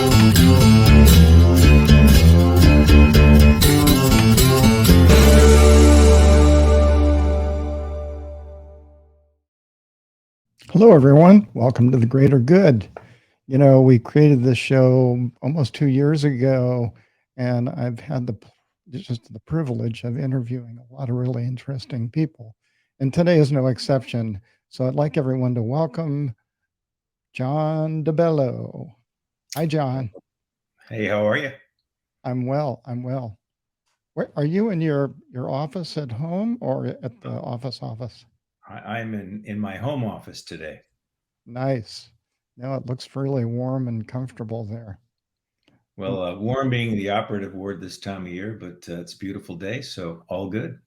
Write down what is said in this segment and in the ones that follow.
Hello, everyone. Welcome to The Greater Good. You know, we created this show almost 2 years ago, and I've had just the privilege of interviewing a lot of really interesting people. And today is no exception. So I'd like everyone to welcome John DeBello. Hi, John. Hey, how are you? I'm well. I'm well. Where are you in your office at home or at the office? I'm in my home office today. Nice. No, it looks really warm and comfortable there. Well, warm being the operative word this time of year, but it's a beautiful day, so all good.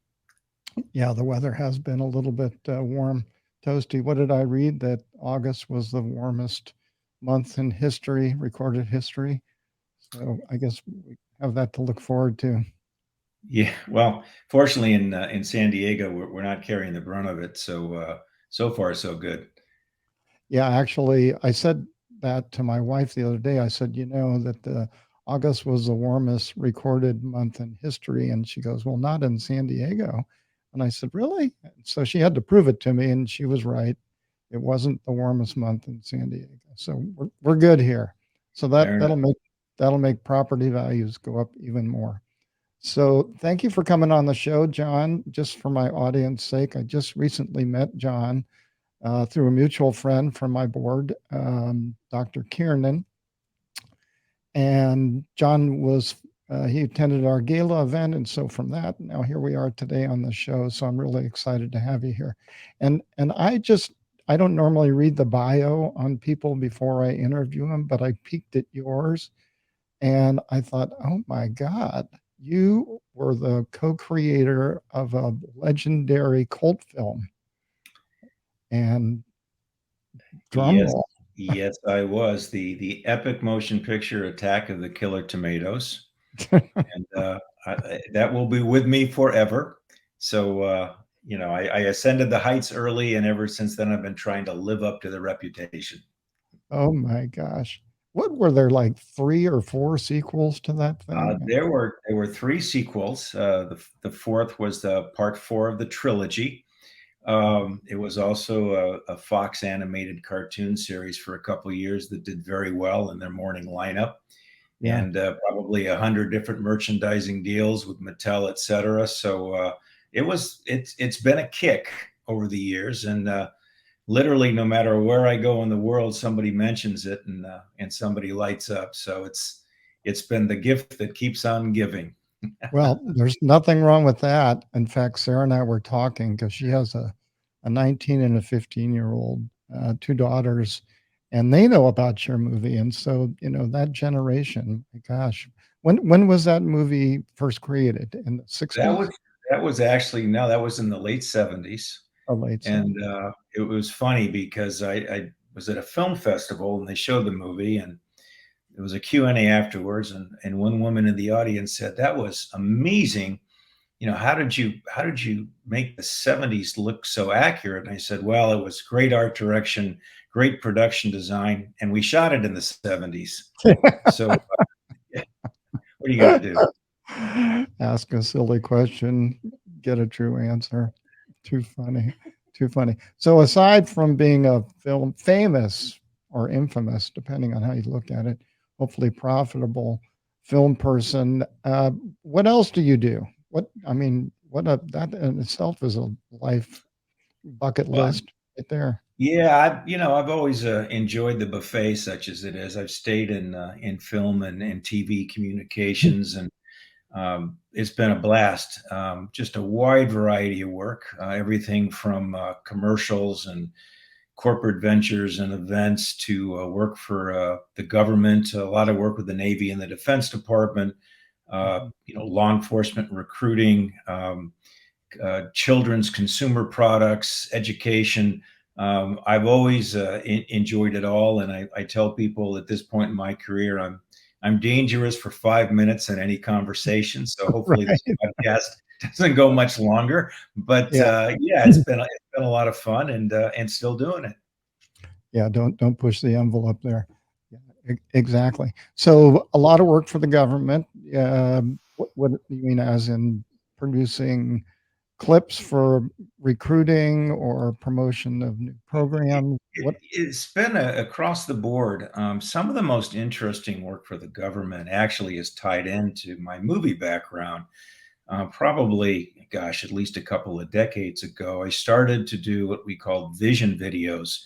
Yeah, the weather has been a little bit warm, toasty. What did I read? That August was the warmest month in history, recorded history. So I guess we have that to look forward to. Yeah, well, fortunately in San Diego, we're not carrying the brunt of it, so so far so good. Yeah, actually, I said that to my wife the other day. I said, you know, that the August was the warmest recorded month in history. And she goes, well, not in San Diego. And I said, really? So she had to prove it to me, and she was right. It wasn't the warmest month in San Diego. So we're good here. So Fair enough. that'll make property values go up even more. So thank you for coming on the show, John. Just for my audience sake, I just recently met John through a mutual friend from my board, Dr. Kiernan. And John he attended our gala event. And so from that, now here we are today on the show. So I'm really excited to have you here. And I don't normally read the bio on people before I interview them, but I peeked at yours and I thought, oh my God, you were the co-creator of a legendary cult film. And drum Yes, roll. yes, I was the epic motion picture Attack of the Killer Tomatoes, and that will be with me forever. So I ascended the heights early, and ever since then, I've been trying to live up to the reputation. Oh my gosh. What were there, like 3 or 4 sequels to that thing? There were three sequels. The fourth was the part four of the trilogy. It was also a Fox animated cartoon series for a couple of years that did very well in their morning lineup, Yeah. and probably 100 different merchandising deals with Mattel, et cetera. So it's been a kick over the years, and literally no matter where I go in the world, somebody mentions it, and somebody lights up. So it's been the gift that keeps on giving. Well, there's nothing wrong with that. In fact, Sarah and I were talking because she has a 19 and a 15-year-old, 2 daughters, and they know about your movie. And so, you know, that generation, my gosh. When was that movie first created? In the That 60s was that was actually no, that was in the late 70s. or late And 70s? it was funny because I was at a film festival and they showed the movie, and there was a Q&A afterwards, and one woman in the audience said, that was amazing. How did you make the 70s look so accurate? And I said, well, it was great art direction, great production design, and we shot it in the 70s. So what are you going to do? Ask a silly question, get a true answer. Too funny. Too funny. So aside from being a film famous or infamous, depending on how you look at it, hopefully profitable film person, what else do you do? That in itself is a life bucket Well, list right there. yeah, I've always enjoyed the buffet, such as it is. I've stayed in film and TV communications, and it's been a blast. Just a wide variety of work, everything from commercials and corporate ventures and events to work for the government. A lot of work with the Navy and the Defense Department. Law enforcement, recruiting, children's consumer products, education. I've always enjoyed it all, and I tell people at this point in my career, I'm dangerous for 5 minutes in any conversation. So hopefully Right. this podcast doesn't go much longer. But Yeah. yeah, it's been a lot of fun, and still doing it. Yeah. Don't push the envelope there. Yeah. Exactly. So a lot of work for the government. What do you mean, as in producing clips for recruiting or promotion of new programs? What? It's been across the board. Some of the most interesting work for the government actually is tied into my movie background. Probably, gosh, at least a couple of decades ago, I started to do what we call vision videos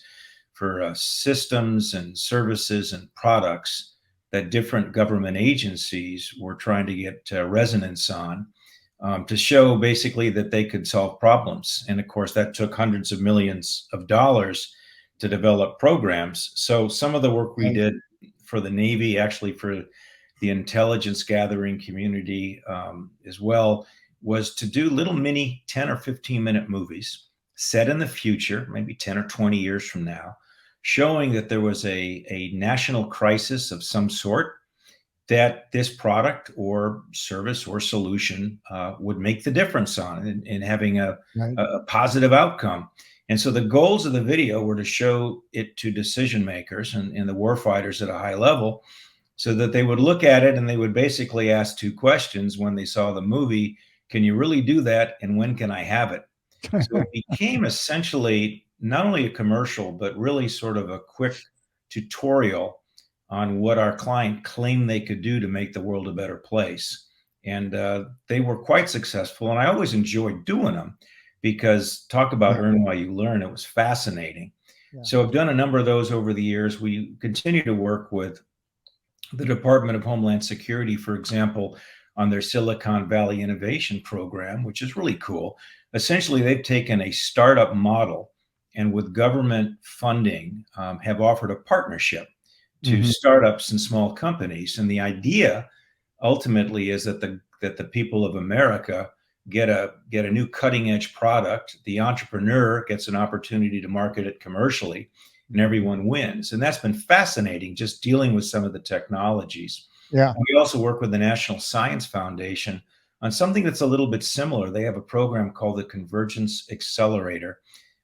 for systems and services and products that different government agencies were trying to get resonance on, to show basically that they could solve problems. And of course, that took hundreds of millions of dollars to develop programs. So some of the work we Right, did for the Navy, actually for the intelligence gathering community as well, was to do little mini 10 or 15-minute movies set in the future, maybe 10 or 20 years from now, showing that there was a national crisis of some sort, that this product or service or solution would make the difference on in having right. a positive outcome. And so the goals of the video were to show it to decision makers and the warfighters at a high level, so that they would look at it and they would basically ask two questions when they saw the movie: can you really do that? And when can I have it? So it became essentially not only a commercial, but really sort of a quick tutorial on what our client claimed they could do to make the world a better place. And they were quite successful. And I always enjoyed doing them because talk about Yeah, earn while you learn. It was fascinating. yeah. So I've done a number of those over the years. We continue to work with the Department of Homeland Security, for example, on their Silicon Valley Innovation Program, which is really cool. Essentially, they've taken a startup model and with government funding have offered a partnership to Mhm. startups and small companies. And the idea ultimately is that the people of America get a new cutting edge product. The entrepreneur gets an opportunity to market it commercially, and everyone wins. And that's been fascinating, just dealing with some of the technologies. Yeah. And we also work with the National Science Foundation on something that's a little bit similar. They have a program called the Convergence Accelerator,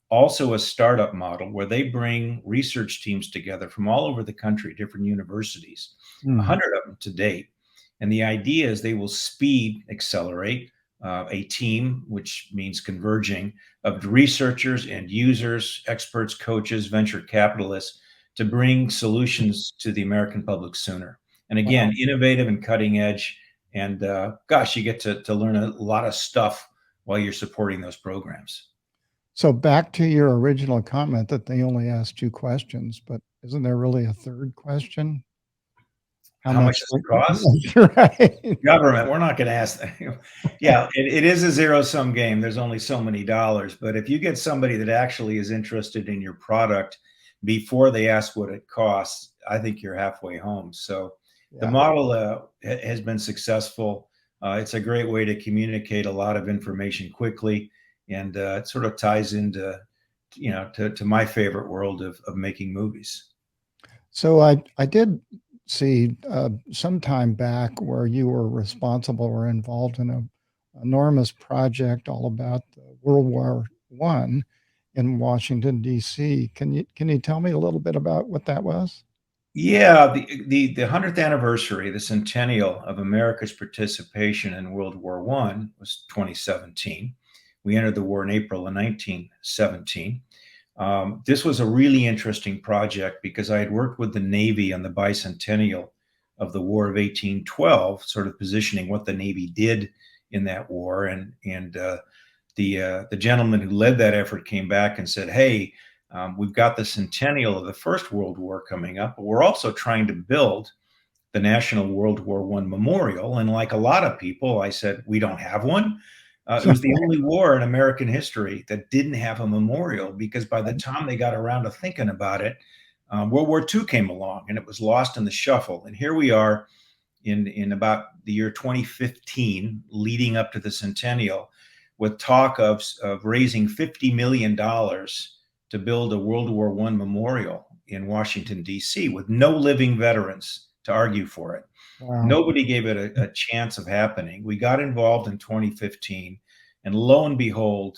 also a startup model where they bring research teams together from all over the country, different universities, Mhm. 100 of them to date. And the idea is they will speed accelerate a team, which means converging, of researchers and users, experts, coaches, venture capitalists, to bring solutions to the American public sooner. And Wow. again, innovative and cutting edge. And gosh, you get to learn a lot of stuff while you're supporting those programs. So back to your original comment that they only asked 2 questions, but isn't there really a third question? How How much much does it cost? right. Government, we're not gonna ask that. Yeah, it is a zero-sum game. There's only so many dollars, but if you get somebody that actually is interested in your product before they ask what it costs, I think you're halfway home. So the Yeah. model has been successful. It's a great way to communicate a lot of information quickly, and it sort of ties into, to my favorite world of making movies. So I did see, some time back where you were responsible or involved in a enormous project all about World War One in Washington, DC. Can you tell me a little bit about what that was? Yeah, the 100th anniversary, the centennial of America's participation in World War One was 2017. We entered the war in April of 1917. This was a really interesting project because I had worked with the Navy on the bicentennial of the War of 1812, sort of positioning what the Navy did in that war, and the gentleman who led that effort came back and said, "Hey, we've got the centennial of the First World War coming up, but we're also trying to build the National World War One Memorial." And like a lot of people, I said, "We don't have one." It was the only war in American history that didn't have a memorial, because by the time they got around to thinking about it, World War II came along and it was lost in the shuffle. And here we are in about the year 2015, leading up to the centennial, with talk of raising $50 million to build a World War One memorial in Washington, D.C., with no living veterans to argue for it. Wow. Nobody gave it a chance of happening. We got involved in 2015, and lo and behold,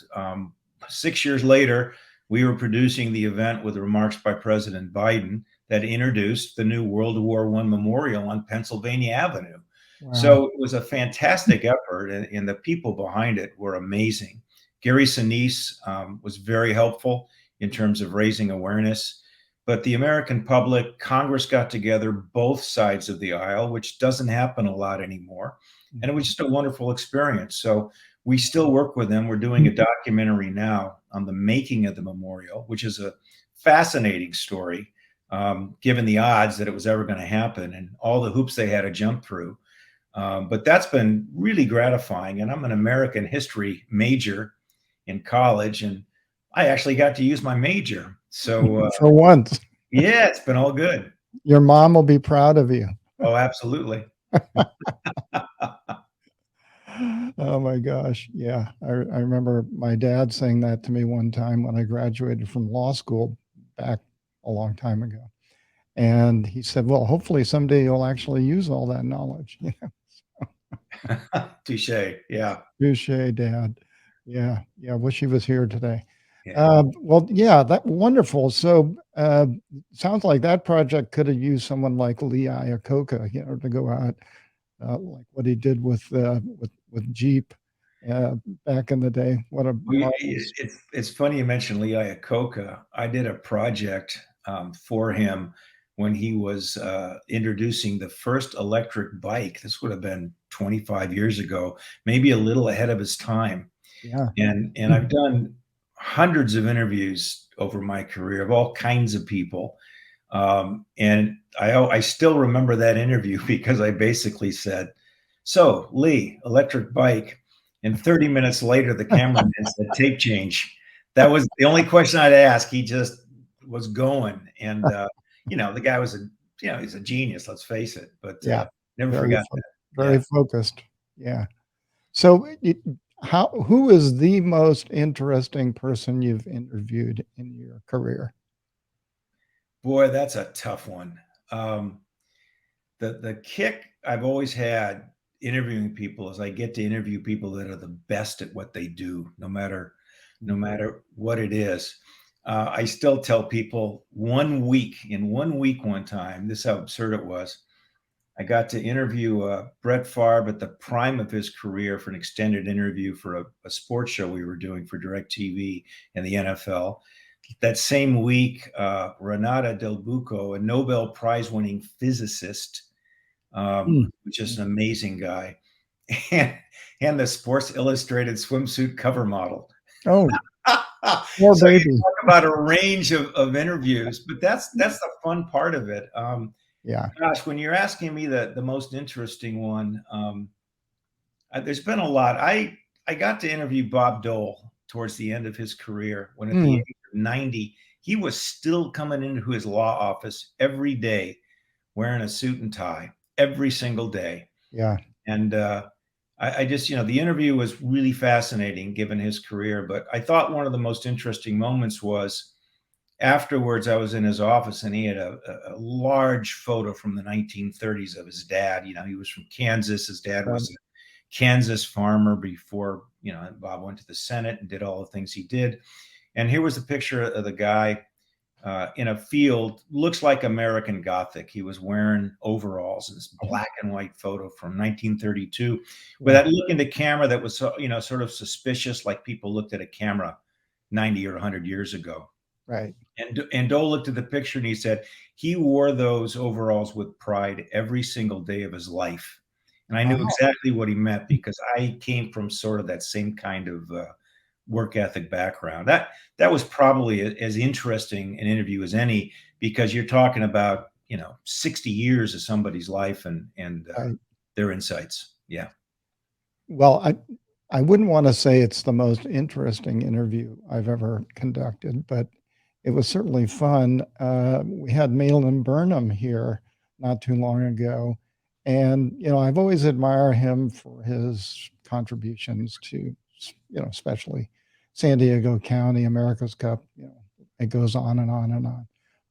6 years later, we were producing the event with remarks by President Biden. that introduced the new World War I memorial on Pennsylvania Avenue. Wow. So it was a fantastic effort, and the people behind it were amazing. Gary Sinise was very helpful in terms of raising awareness. But the American public, Congress got together, both sides of the aisle, which doesn't happen a lot anymore. And it was just a wonderful experience. So we still work with them. We're doing a documentary now on the making of the memorial, which is a fascinating story, given the odds that it was ever going to happen and all the hoops they had to jump through. But that's been really gratifying. And I'm an American history major in college, and I actually got to use my major. So, For once, yeah, it's been all good. your mom will be proud of you. Oh, absolutely. Oh my gosh. Yeah. I remember my dad saying that to me one time when I graduated from law school back a long time ago. And he said, well, hopefully someday you'll actually use all that knowledge. Touche. Yeah. Touche, Dad. Yeah. Yeah. Wish he was here today. Yeah. Well, yeah, that wonderful. So sounds like that project could have used someone like Lee Iacocca, to go out like what he did with Jeep uh, back in the day. What a marvelous. It's funny you mentioned Lee Iacocca. I did a project for him when he was introducing the first electric bike. This would have been 25 years ago, maybe a little ahead of his time. Yeah. And I've done hundreds of interviews over my career of all kinds of people. And I still remember that interview because I basically said, "So, Lee, electric bike." And 30 minutes later, the cameraman said, "Tape change." That was the only question I'd ask. He just was going. And, the guy was he's a genius, let's face it. But Yeah. never Very, forgot that. very Yeah. focused. Yeah. So who is the most interesting person you've interviewed in your career? Boy, that's a tough one. Um, the kick I've always had interviewing people is I get to interview people that are the best at what they do, no matter what it is. I still tell people in 1 week, one time, this is how absurd it was. I got to interview Brett Favre at the prime of his career for an extended interview for a sports show we were doing for DirecTV and the NFL. That same week, Renata Del Bucco, a Nobel Prize winning physicist, Mm. which is an amazing guy, and, and the Sports Illustrated swimsuit cover model. Oh, poor So you baby. talk about a range of interviews, but that's the fun part of it. Yeah. Gosh, when you're asking me the most interesting one, there's been a lot. I got to interview Bob Dole towards the end of his career when at the Mm. age of 90, he was still coming into his law office every day wearing a suit and tie every single day. Yeah. And I just, the interview was really fascinating given his career. But I thought one of the most interesting moments was afterwards. I was in his office and he had a large photo from the 1930s of his dad. He was from Kansas. His dad was a Kansas farmer before, Bob went to the Senate and did all the things he did. And here was a picture of the guy in a field, looks like American Gothic. He was wearing overalls in this black and white photo from 1932 with that look into camera that was, sort of suspicious, like people looked at a camera 90 or 100 years ago. Right. And Dole looked at the picture and he said he wore those overalls with pride every single day of his life. And I knew exactly what he meant because I came from sort of that same kind of work ethic background. That was probably as interesting an interview as any because you're talking about 60 years of somebody's life and Right. their insights. Yeah. Well, I wouldn't want to say it's the most interesting interview I've ever conducted, but it was certainly fun. We had Malin Burnham here not too long ago, and I've always admired him for his contributions to especially San Diego County, America's Cup. It goes on and on and on.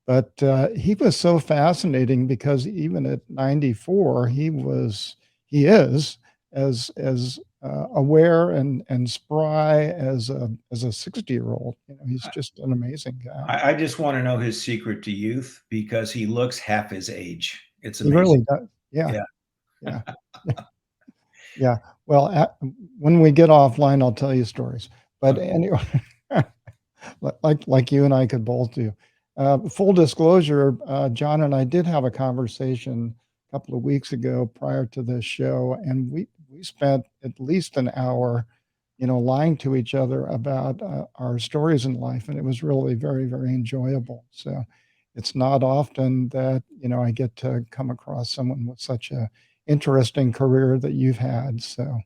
But he was so fascinating because even at 94, he is as aware and spry as a 60-year-old. He's I, just an amazing guy. I just want to know his secret to youth because he looks half his age. It's He amazing. really does. Yeah, Yeah. yeah, yeah. Well, when we get offline, I'll tell you stories. But Okay. anyway, like you and I could both do. Full disclosure, John and I did have a conversation a couple of weeks ago prior to this show, and we spent at least an hour, lying to each other about our stories in life, and it was really very, very enjoyable. So it's not often that I get to come across someone with such a interesting career that you've had. So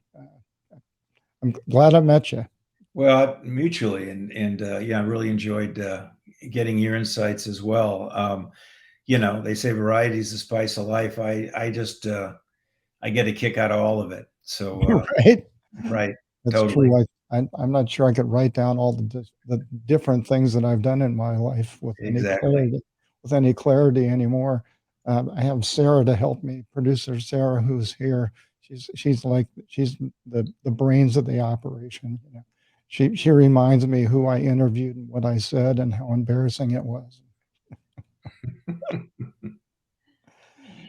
I'm glad I met you. Well, mutually, and yeah, I really enjoyed getting your insights as well. They say variety is the spice of life. I just I get a kick out of all of it. So Right? right, That's totally, true. I'm not sure I could write down all the different things that I've done in my life exactly. with any clarity anymore. I have Sarah to help me, producer Sarah, who's here. She's the brains of the operation. She reminds me who I interviewed and what I said and how embarrassing it was.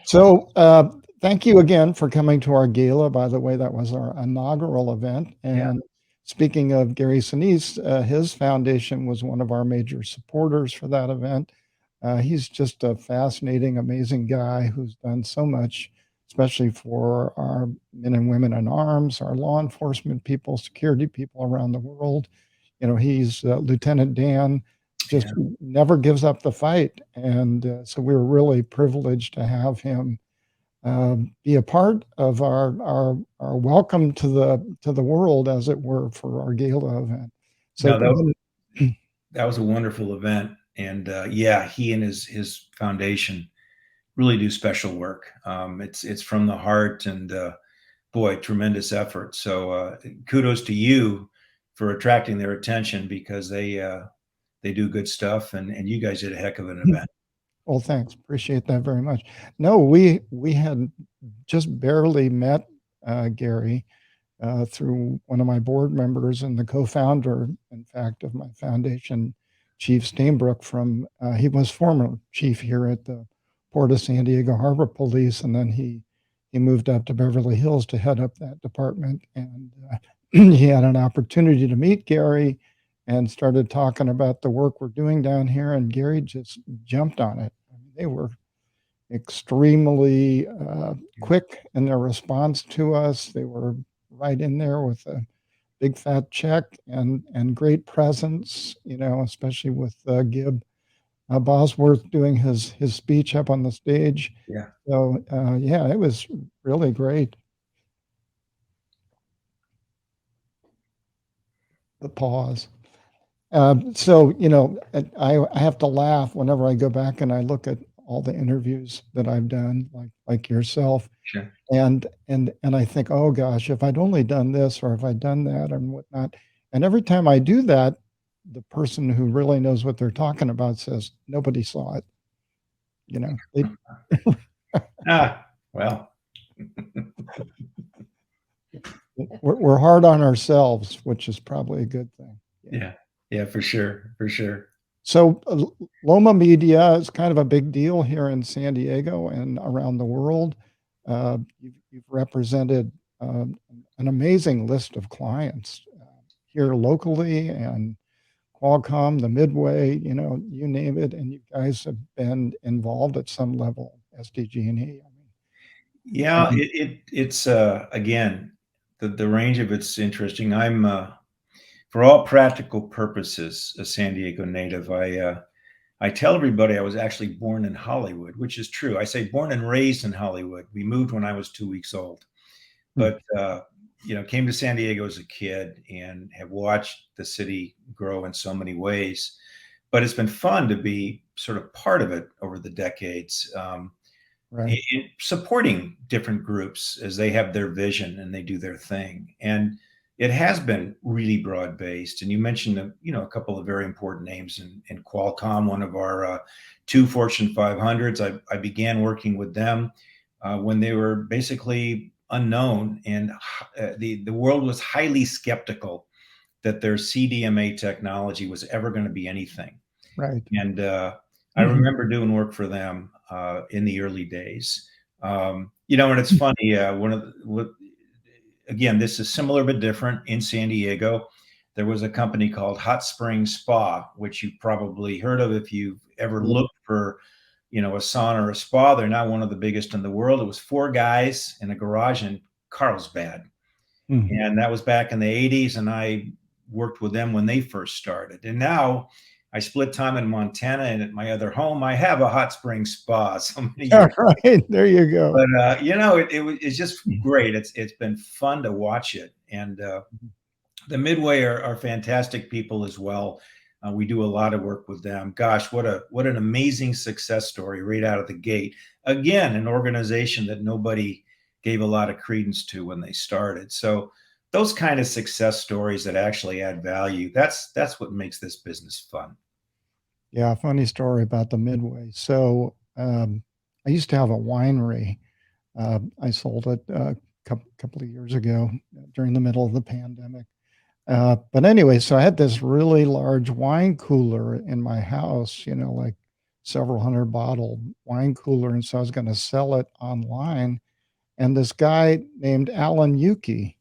So, thank you again for coming to our gala. By the way, that was our inaugural event. Yeah, And speaking of Gary Sinise, his foundation was one of our major supporters for that event. He's just a fascinating, amazing guy who's done so much, especially for our men and women in arms, our law enforcement people, security people around the world. He's Lieutenant Dan, just yeah. never gives up the fight. And so we were really privileged to have him be a part of our welcome to the world, as it were, for our gala event. So No, that again, that was a wonderful event, and yeah, he and his foundation really do special work. It's from the heart, and boy, tremendous effort. So kudos to you for attracting their attention because they do good stuff, and you guys did a heck of an event. well, thanks, appreciate that very much. No, we had just barely met Gary through one of my board members and the co-founder, in fact, of my foundation, Chief Steinbrook. He was former chief here at the Port of San Diego Harbor Police, and then he moved up to Beverly Hills to head up that department. And he had an opportunity to meet Gary and started talking about the work we're doing down here, and Gary just jumped on it. I mean, they were extremely quick in their response to us. They were right in there with a big fat check and great presence, especially with Gib Bosworth doing his speech up on the stage. Yeah. So yeah, it was really great. The pause. So I have to laugh whenever I go back and I look at all the interviews that I've done, like yourself, Sure. and I think, oh gosh, if I'd only done this or if I'd done that and whatnot. And every time I do that, the person who really knows what they're talking about says nobody saw it. They, Well, we're hard on ourselves, which is probably a good thing. Yeah. yeah, yeah, for sure, for sure. So Loma Media is kind of a big deal here in San Diego and around the world. You've represented an amazing list of clients here locally and Qualcomm, the Midway, you name it, and you guys have been involved at some level, SDG&E. I mean, Yeah, it's again the range of it's interesting. I'm for all practical purposes a San Diego native. I tell everybody I was actually born in Hollywood, which is true. I say born and raised in Hollywood. We moved when I was 2 weeks old, hmm, but came to San Diego as a kid and have watched the city grow in so many ways. But it's been fun to be sort of part of it over the decades. right. Supporting different groups as they have their vision and they do their thing. And it has been really broad based. And you mentioned a couple of very important names in Qualcomm, one of our two Fortune 500s. I began working with them when they were basically unknown, and the world was highly skeptical that their CDMA technology was ever going to be anything. Right. And I remember doing work for them in the early days. And it's funny. Again, this is similar but different in San Diego. There was a company called Hot Spring Spa, which you probably heard of if you've ever looked for, a sauna or a spa. They're now one of the biggest in the world. It was four guys in a garage in Carlsbad. Mhm. And that was back in the 80s. And I worked with them when they first started. And now I split time in Montana, and at my other home, I have a hot spring spa so many Yeah, years. right. There you go. But it's just great. It's been fun to watch it, and the Midway are fantastic people as well. We do a lot of work with them. Gosh, what an amazing success story right out of the gate. Again, an organization that nobody gave a lot of credence to when they started. So those kind of success stories that actually add value, that's what makes this business fun. Yeah, funny story about the Midway. So I used to have a winery. I sold it a couple of years ago during the middle of the pandemic. But anyway, so I had this really large wine cooler in my house, like several hundred bottle wine cooler. And so I was going to sell it online. And this guy named Alan Yuki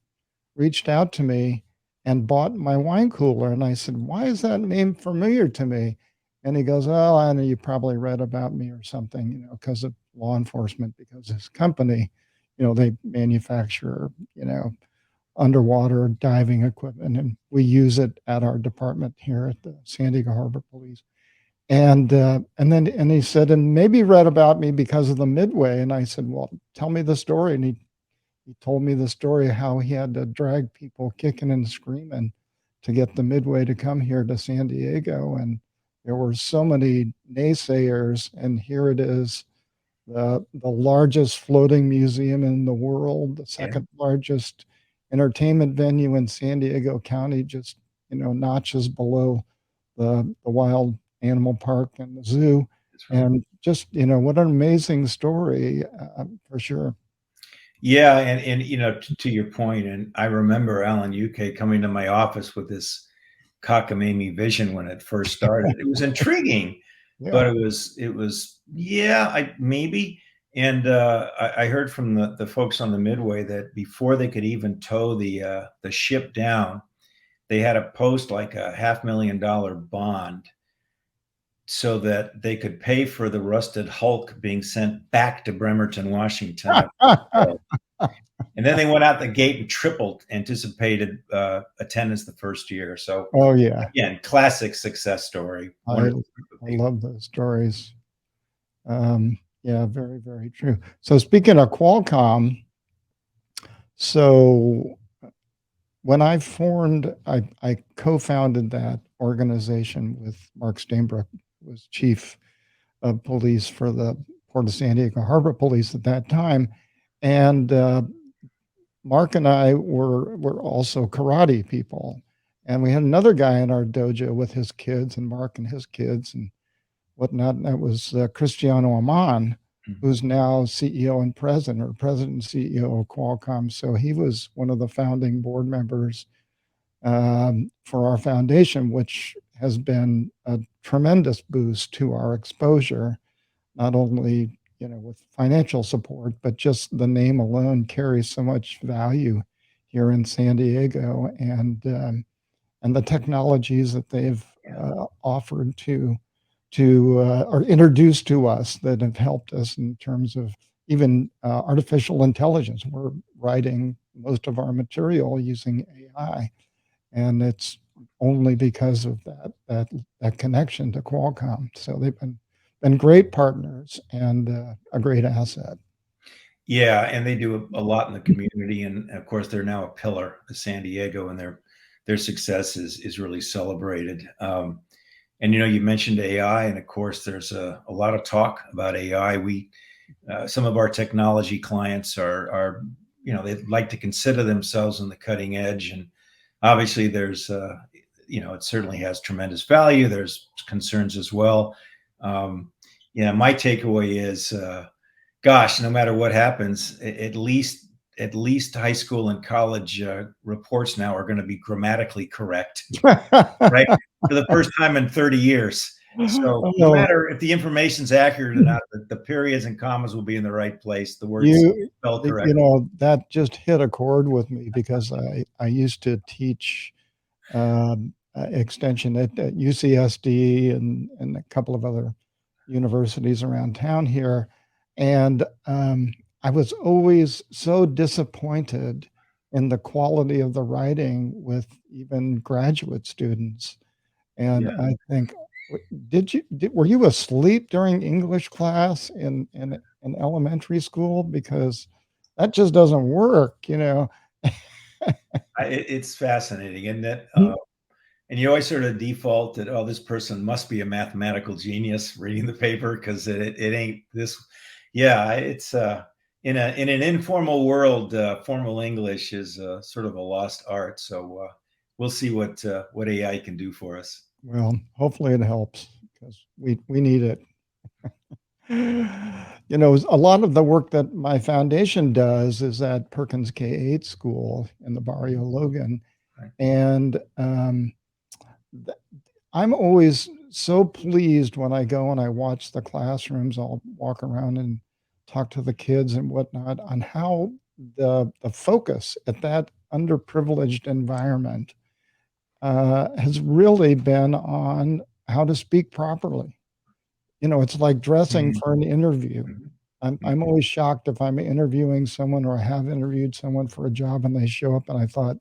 reached out to me and bought my wine cooler. And I said, "Why is that name familiar to me?" And he goes, "Oh, I know you probably read about me or something, because of law enforcement, because his company, they manufacture, underwater diving equipment, and we use it at our department here at the San Diego Harbor Police." And he said, "And maybe read about me because of the Midway." And I said, "Well, tell me the story." And he told me the story of how he had to drag people kicking and screaming to get the Midway to come here to San Diego. And there were so many naysayers, and here it is, the largest floating museum in the world, the Yeah, second largest entertainment venue in San Diego County, just notches below the wild animal park and the zoo. that's right. And just what an amazing story, for sure. Yeah, and to your point, and I remember Alan UK coming to my office with this cockamamie vision when it first started. It was intriguing, but Yeah. it was yeah, I maybe. And I heard from the folks on the Midway that before they could even tow the ship down, they had to post like a $500,000 bond so that they could pay for the rusted hulk being sent back to Bremerton, Washington. And then they went out the gate and tripled anticipated attendance the first year. So Oh, yeah. again, classic success story. I Wonderful group of I people. love those stories. Yeah, very, very true. So speaking of Qualcomm, so when I co-founded that organization with Mark Stainbrook, who was chief of police for the Port of San Diego Harbor Police at that time. And Mark and I were also karate people. And we had another guy in our dojo with his kids, and Mark and his kids and whatnot. And that was Cristiano Aman, Mhm. who's now CEO and president, or president and CEO of Qualcomm. So he was one of the founding board members for our foundation, which has been a tremendous boost to our exposure, not only with financial support, but just the name alone carries so much value here in San Diego, and the technologies that they've Yeah. offered to or introduced to us that have helped us in terms of even artificial intelligence. We're writing most of our material using AI, and it's only because of that connection to Qualcomm. So they've been great partners and a great asset. Yeah, and they do a lot in the community, and of course, they're now a pillar of San Diego, and their success is really celebrated. And you mentioned AI, and of course, there's a lot of talk about AI. We some of our technology clients are they like to consider themselves on the cutting edge, and obviously, there's it certainly has tremendous value. There's concerns as well. My takeaway is. Gosh, no matter what happens, at least at least high school and college reports now are going to be grammatically correct, right? For the first time in 30 years. So no Oh, matter if the information's accurate or not, the periods and commas will be in the right place. The words you spelled you correctly. know, that just hit a chord with me because I used to teach extension at UCSD and a couple of other universities around town here, and I was always so disappointed in the quality of the writing with even graduate students. And Yeah. I think, were you asleep during English class in elementary school? Because that just doesn't work, you know? It's fascinating, isn't it? And you always sort of default that, oh, this person must be a mathematical genius reading the paper because it ain't this. Yeah, it's in an informal world, formal English is sort of a lost art. So we'll see what AI can do for us. Well, hopefully it helps because we need it. You know, a lot of the work that my foundation does is at Perkins K-8 school in the Barrio Logan, Right. and th- I'm always so pleased when I go and I watch the classrooms. I'll walk around and talk to the kids and whatnot on how the focus at that underprivileged environment has really been on how to speak properly. You know, it's like dressing Mhm, for an interview. mhm, I'm mhm. always shocked if I'm interviewing someone or I have interviewed someone for a job and they show up and I thought,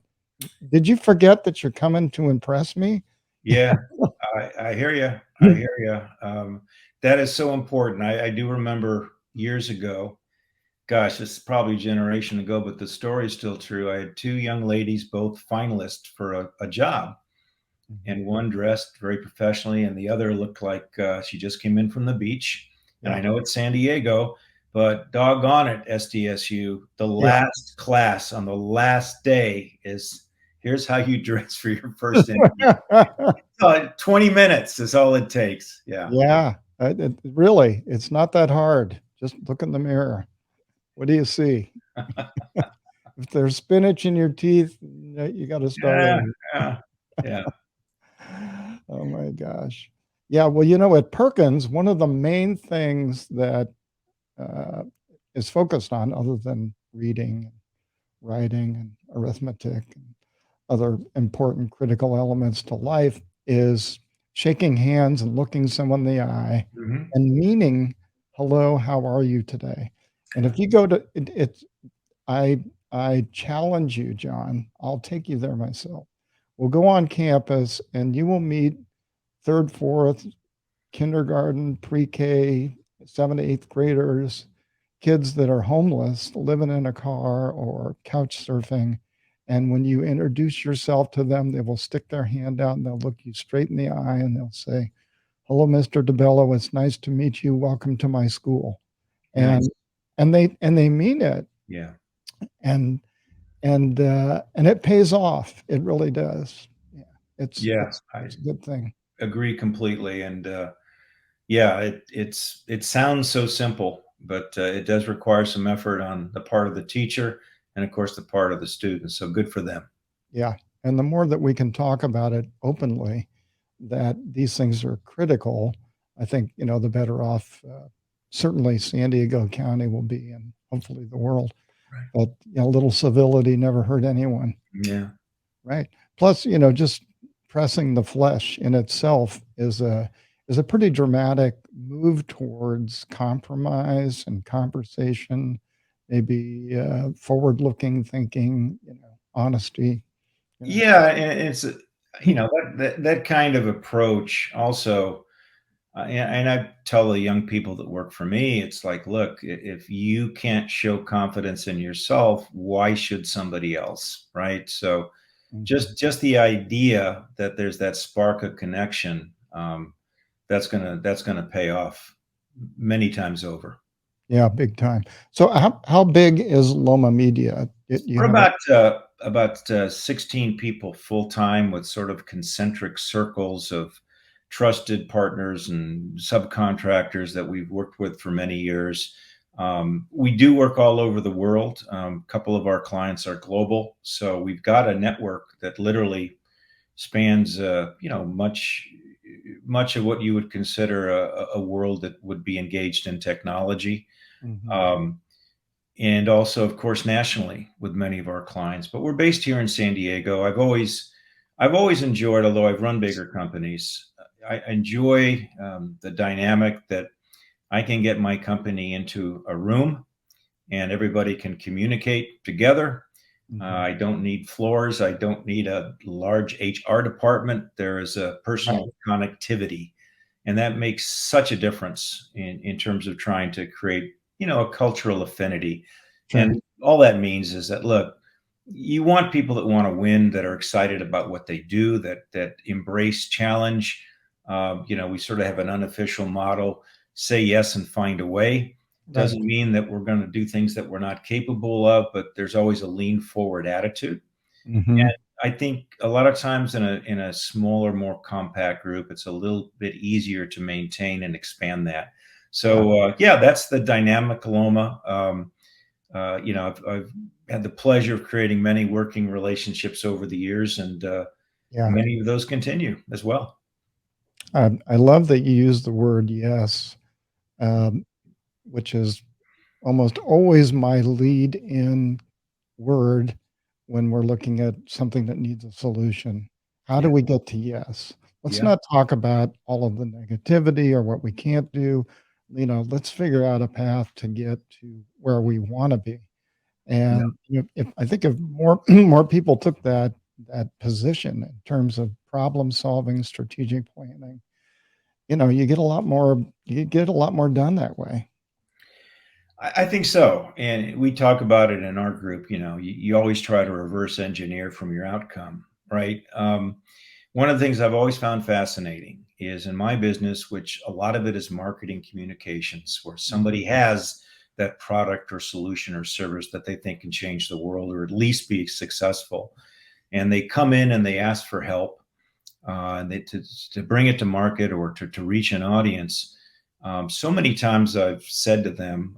"Did you forget that you're coming to impress me?" Yeah, I hear you. I hear you. That is so important. I do remember years ago. Gosh, this is probably a generation ago, but the story is still true. I had two young ladies, both finalists for a job, Mhm. and one dressed very professionally, and the other looked like she just came in from the beach. And Yeah. I know it's San Diego, but doggone it, SDSU, the Yeah. last class on the last day is here's how you dress for your first interview. 20 minutes is all it takes. Yeah. Yeah, really, it's not that hard. Just look in the mirror. What do you see? If there's spinach in your teeth, you gotta start Yeah. over. Yeah. Yeah. Oh my gosh. Yeah, well, you know, at Perkins, one of the main things that, uh, is focused on other than reading, writing, and arithmetic, and other important critical elements to life is shaking hands and looking someone in the eye Mhm. and meaning, "Hello, how are you today?" And if you go to it's I I challenge you, John, I'll take you there myself. We'll go on campus and you will meet 3rd, 4th, kindergarten, pre-K, 7th to 8th graders, kids that are homeless, living in a car or couch surfing. And when you introduce yourself to them, they will stick their hand out and they'll look you straight in the eye and they'll say, "Hello, Mr. DeBello. It's nice to meet you. Welcome to my school." Nice. And and they mean it. Yeah. And and it pays off. It really does. Yeah. It's Yeah. it's I it's a good thing. agree completely. And yeah, it sounds so simple, but it does require some effort on the part of the teacher and, of course, the part of the student. So good for them. Yeah, and the more that we can talk about it openly, that these things are critical, I think, you know, the better off, certainly San Diego County will be and hopefully the world. Right. But, you know, a little civility never hurt anyone, Yeah. right? Plus, you know, just pressing the flesh in itself is a pretty dramatic move towards compromise and conversation, maybe, forward-looking thinking, you know, honesty, you know? Yeah. And it's, that kind of approach also. And I tell the young people that work for me, it's like, look, if you can't show confidence in yourself, why should somebody else, right? So Mhm. just the idea that there's that spark of connection, that's gonna pay off many times over. Yeah, big time. So how big is Loma Media? You We're have a about 16 people full time with sort of concentric circles of trusted partners and subcontractors that we've worked with for many years. We do work all over the world. A couple of our clients are global, so we've got a network that literally spans, much of what you would consider a world that would be engaged in technology. Hmm. Um, and also, of course, nationally with many of our clients. But we're based here in San Diego. I've always enjoyed, although I've run bigger companies, I enjoy the dynamic that I can get my company into a room and everybody can communicate together. Hmm. I don't need floors. I don't need a large HR department. There is a Right. personal connectivity, and that makes such a difference in terms of trying to create, a cultural affinity. Sure. And all that means is that, look, you want people that want to win, that are excited about what they do, that embrace challenge. We sort of have an unofficial model: say yes and find a way. Right. Doesn't mean that we're going to do things that we're not capable of, but there's always a lean forward attitude. Hmm. And I think a lot of times in a smaller, more compact group, it's a little bit easier to maintain and expand that. Yeah. So yeah, that's the dynamic Loma. I've had the pleasure of creating many working relationships over the years, and Yeah. many of those continue as well. I love that you use the word yes, um, which is almost always my lead in word when we're looking at something that needs a solution. How do Yeah, we get to yes? Let's yeah, not talk about all of the negativity or what we can't do. Let's figure out a path to get to where we want to be. yeah. And if I think if more more people took that position in terms of problem solving, strategic planning, you get a lot more done that way. I think so. And we talk about it in our group. You always try to reverse engineer from your outcome, right? One of the things I've always found fascinating is in my business, which a lot of it is marketing communications, where Mhm. somebody has that product or solution or service that they think can change the world or at least be successful. And they come in and they ask for help, to bring it to market or to reach an audience. So many times I've said to them,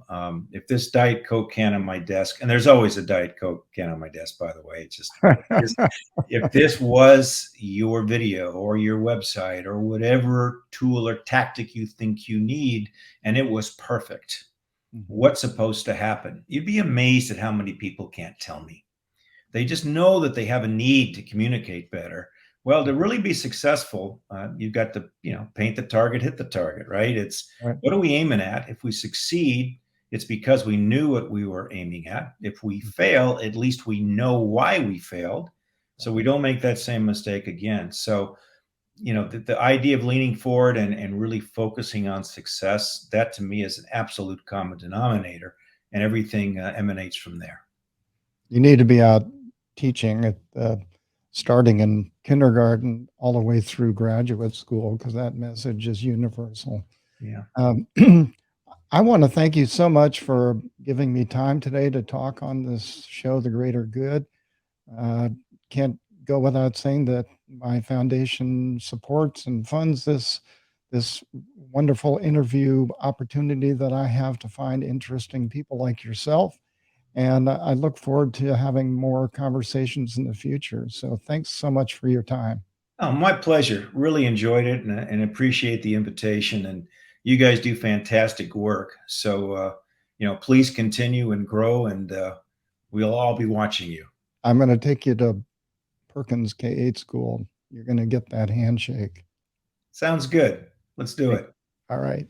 if this Diet Coke can on my desk, and there's always a Diet Coke can on my desk, by the way, it's just what it is. If this was your video or your website or whatever tool or tactic you think you need, and it was perfect, Mhm. what's supposed to happen? You'd be amazed at how many people can't tell me. They just know that they have a need to communicate better. Well, to really be successful, you've got to, paint the target, hit the target, right? It's Right. what are we aiming at? If we succeed, it's because we knew what we were aiming at. If we Mhm. fail, at least we know why we failed, so Right. we don't make that same mistake again. So, the idea of leaning forward and really focusing on success, that to me is an absolute common denominator, and everything emanates from there. You need to be out teaching at starting in kindergarten all the way through graduate school because that message is universal. Yeah. Um, I want to thank you so much for giving me time today to talk on this show, The Greater Good. Uh, can't go without saying that my foundation supports and funds this wonderful interview opportunity that I have to find interesting people like yourself. And I look forward to having more conversations in the future. So thanks so much for your time. Oh, my pleasure. Really enjoyed it and appreciate the invitation. And you guys do fantastic work. So, please continue and grow, and we'll all be watching you. I'm going to take you to Perkins K-8 school. You're going to get that handshake. Sounds good. Let's do Thank- it. All right.